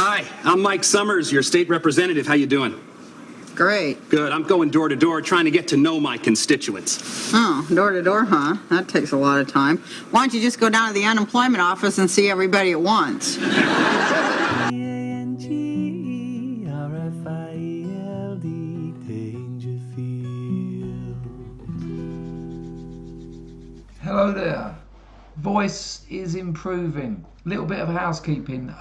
Hi, I'm Mike Summers, your state representative. How you doing? Great. Good. I'm going door to door trying to get to know my constituents. Oh, door to door, huh? That takes a lot of time. Why don't you just go down to the unemployment office and see everybody at once? Hello there. Voice is improving. Little bit of housekeeping.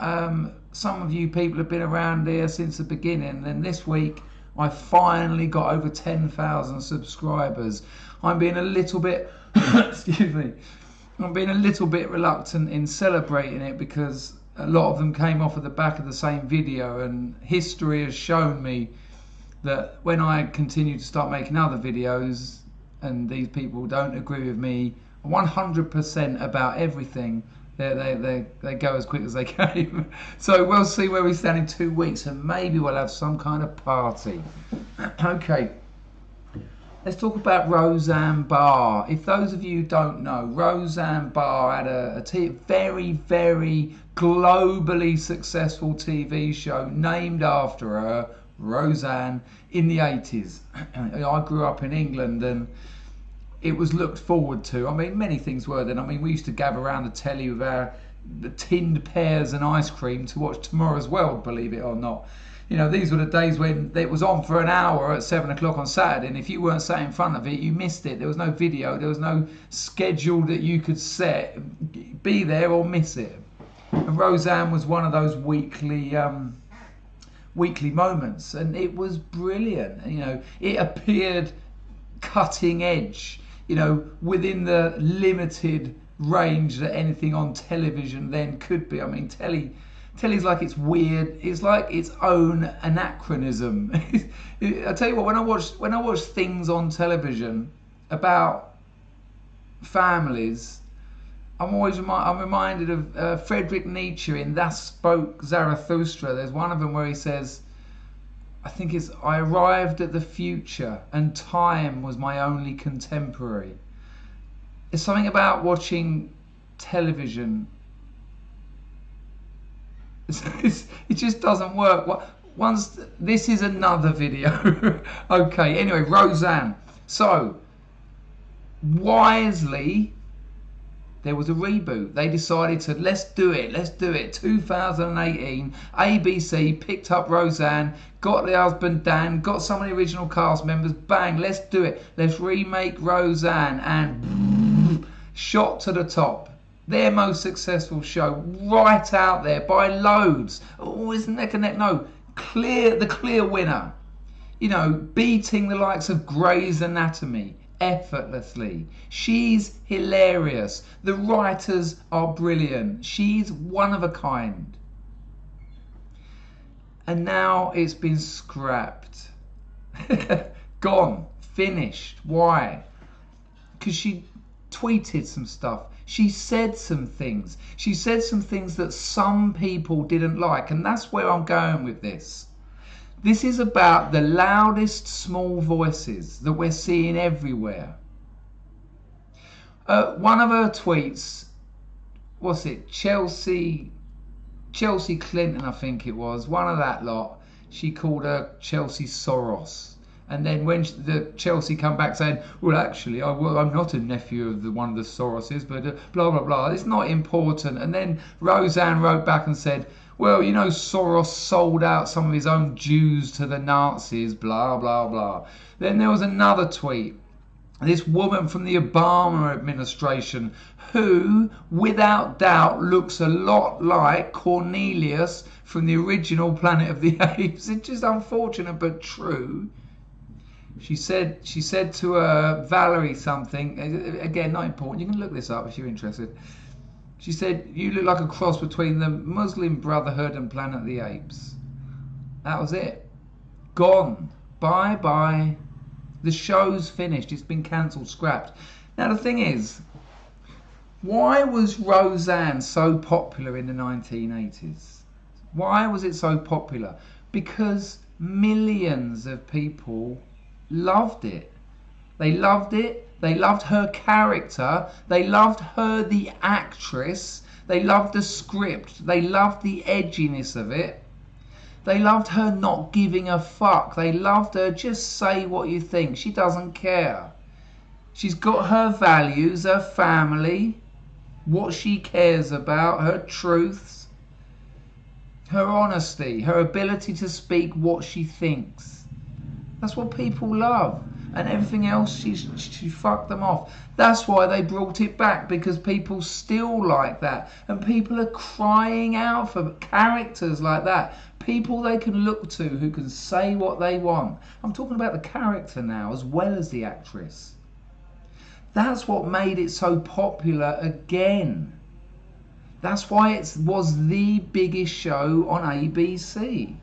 Some of you people have been around here since the beginning, and this week I finally got over 10,000 subscribers. I'm being a little bit, excuse me, I'm being a little bit reluctant in celebrating it because a lot of them came off of the back of the same video, and history has shown me that when I continue to start making other videos and these people don't agree with me 100% about everything, they go as quick as they came. So we'll see where we stand in 2 weeks, and maybe we'll have some kind of party. Okay, let's talk about Roseanne Barr. If those of you don't know, Roseanne Barr had a very, very globally successful TV show named after her, Roseanne, in the 80s. I grew up in England, and it was looked forward to. I mean, many things were then. I mean, we used to gather around the telly with the tinned pears and ice cream to watch Tomorrow's World, believe it or not. You know, these were the days when it was on for an hour at 7 o'clock on Saturday, and if you weren't sat in front of it, you missed it. There was no video, there was no schedule that you could set. Be there or miss it. And Roseanne was one of those weekly moments, and it was brilliant. You know, it appeared cutting edge, you know, within the limited range that anything on television then could be. I mean, telly's like it's weird. It's like its own anachronism. I tell you what, when I watch things on television about families, I'm reminded of Friedrich Nietzsche in Thus Spoke Zarathustra. There's one of them where he says, I think it's, I arrived at the future and time was my only contemporary. It's something about watching television. It just doesn't work. This is another video. Okay, anyway, Roseanne. So, wisely, there was a reboot. They decided to, let's do it. 2018, ABC picked up Roseanne, got the husband Dan, got some of the original cast members, bang, let's do it. Let's remake Roseanne, and shot to the top. Their most successful show, right out there by loads. Oh, isn't neck and neck? No, the clear winner. You know, beating the likes of Grey's Anatomy effortlessly. She's hilarious. The writers are brilliant. She's one of a kind. And now it's been scrapped. Gone. Finished. Why? Because she tweeted some stuff. She said some things. She said some things that some people didn't like. And that's where I'm going with this. This is about the loudest small voices that we're seeing everywhere. One of her tweets, what's it, Chelsea Clinton, I think it was, one of that lot, she called her Chelsea Soros. And then when the Chelsea come back saying, well, actually, I'm not a nephew of one of the Soroses, but blah, blah, blah. It's not important. And then Roseanne wrote back and said, well, you know, Soros sold out some of his own Jews to the Nazis, blah, blah, blah. Then there was another tweet. This woman from the Obama administration who, without doubt, looks a lot like Cornelius from the original Planet of the Apes. It's just unfortunate, but true. She said to Valerie something, again, not important. You can look this up if you're interested. She said, you look like a cross between the Muslim Brotherhood and Planet of the Apes. That was it. Gone. Bye-bye. The show's finished. It's been cancelled, scrapped. Now, the thing is, why was Roseanne so popular in the 1980s? Why was it so popular? Because millions of people loved it. They loved it. They loved her character. They loved her, the actress. They loved the script. They loved the edginess of it. They loved her not giving a fuck. They loved her just say what you think. She doesn't care. She's got her values, her family, what she cares about, her truths, her honesty, her ability to speak what she thinks. That's what people love. And everything else, she fucked them off. That's why they brought it back, because people still like that. And people are crying out for characters like that. People they can look to who can say what they want. I'm talking about the character now as well as the actress. That's what made it so popular again. That's why it was the biggest show on ABC.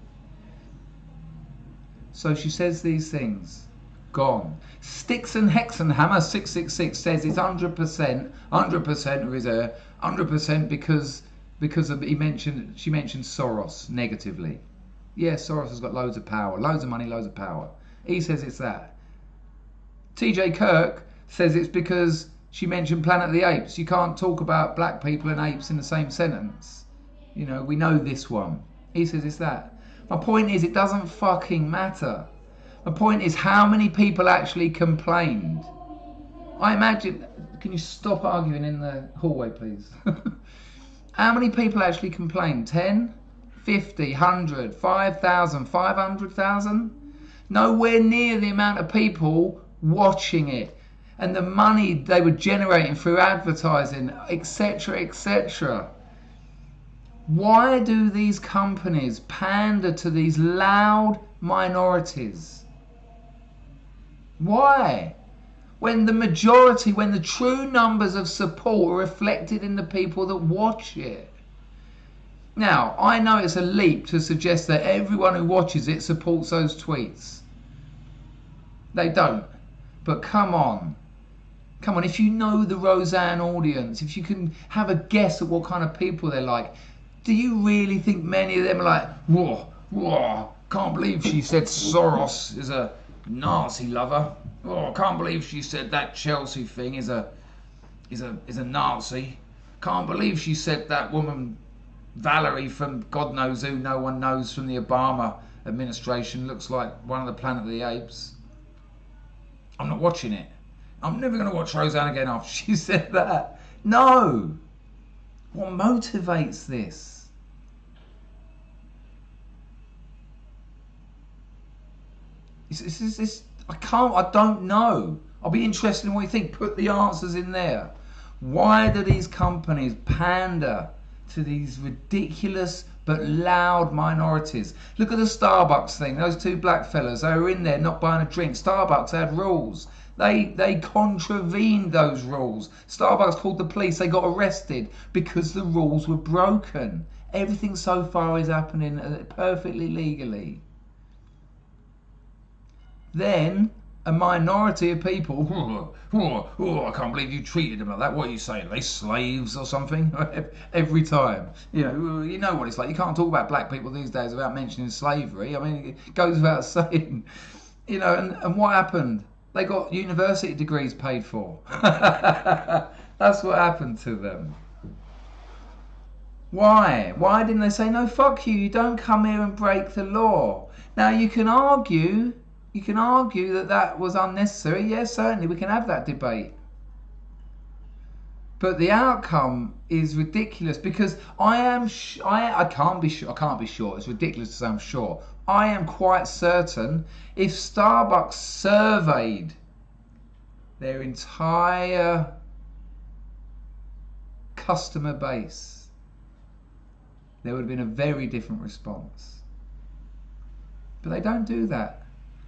So she says these things. Gone. Sticks and Hexenhammer 666 says it's 100%. 100% of his 100% because of she mentioned Soros negatively. Yeah, Soros has got loads of power, loads of money, loads of power. He says it's that. TJ Kirk says it's because she mentioned Planet of the Apes. You can't talk about black people and apes in the same sentence. You know, we know this one. He says it's that. My point is, it doesn't fucking matter. My point is, how many people actually complained? I imagine... Can you stop arguing in the hallway, please? How many people actually complained? 10? 50? 100? 5,000? 500,000? Nowhere near the amount of people watching it. And the money they were generating through advertising, etc., etc. Why do these companies pander to these loud minorities? Why? When the majority, when the true numbers of support are reflected in the people that watch it. Now, I know it's a leap to suggest that everyone who watches it supports those tweets. They don't. But come on. Come on, if you know the Roseanne audience, if you can have a guess at what kind of people they're like, do you really think many of them are like, whoa, can't believe she said Soros is a Nazi lover. Oh, can't believe she said that Chelsea thing is a Nazi. Can't believe she said that woman Valerie from God knows who, no one knows, from the Obama administration looks like one of the Planet of the Apes. I'm not watching it. I'm never going to watch Roseanne again after she said that. No. What motivates this? I don't know. I'll be interested in what you think. Put the answers in there. Why do these companies pander to these ridiculous but loud minorities? Look at the Starbucks thing. Those two black fellas, they were in there not buying a drink. Starbucks had rules. They contravened those rules. Starbucks called the police. They got arrested because the rules were broken. Everything so far is happening perfectly legally. Then a minority of people, I can't believe you treated them like that. What are you saying? Are they slaves or something? Every time. You know what it's like. You can't talk about black people these days without mentioning slavery. I mean, it goes without saying. And what happened? They got university degrees paid for. That's what happened to them. Why? Why didn't they say, no, fuck you, you don't come here and break the law? Now, you can argue that was unnecessary. Yes, certainly, we can have that debate. But the outcome is ridiculous, because I can't be sure. It's ridiculous to say I'm sure. I am quite certain if Starbucks surveyed their entire customer base, there would have been a very different response. But they don't do that.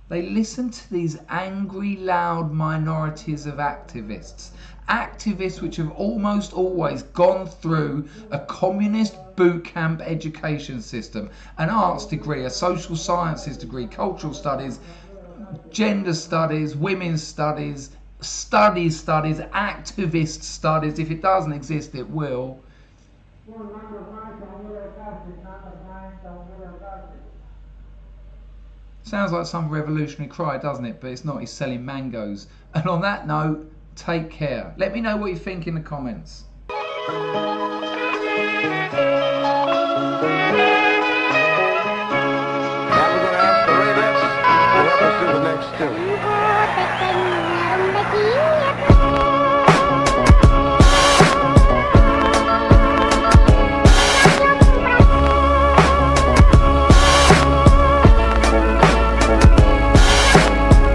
They listen to these angry, loud minorities of activists. Activists which have almost always gone through a communist boot camp education system, an arts degree, a social sciences degree, cultural studies, gender studies, women's studies, activist studies. If it doesn't exist, it will. Sounds like some revolutionary cry, doesn't it? But it's not. He's selling mangoes. And on that note, take care. Let me know what you think in the comments. Let's do the next two.